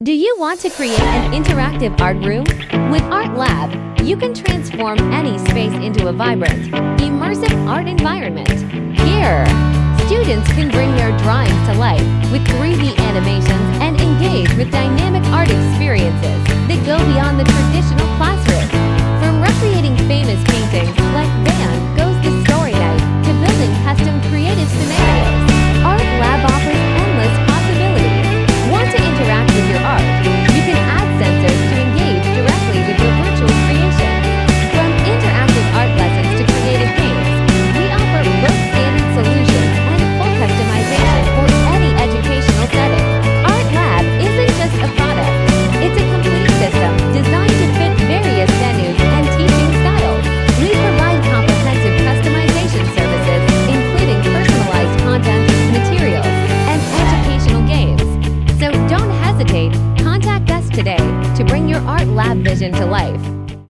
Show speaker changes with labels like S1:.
S1: Do you want to create an interactive art room? With Art Lab, you can transform any space into a vibrant, immersive art environment. Here, students can bring their drawings to life with 3D animations and engage with dynamic art experiences that go beyond the traditional classroom. From recreating famous paintings like Van Gogh's The Story Night to building custom creative scenarios, Art Lab offers endless possibilities. Want to interact with your art? You can add sensors to engage directly with your virtual creation. From interactive art lessons to creative games, we offer both standard solutions and full customization for any educational setting. Art Lab isn't just a product, it's a complete system designed to fit various venues and teaching styles. We provide comprehensive customization services, including personalized content, materials, and educational games. So don't hesitate, contact us today to bring your Art Lab vision to life.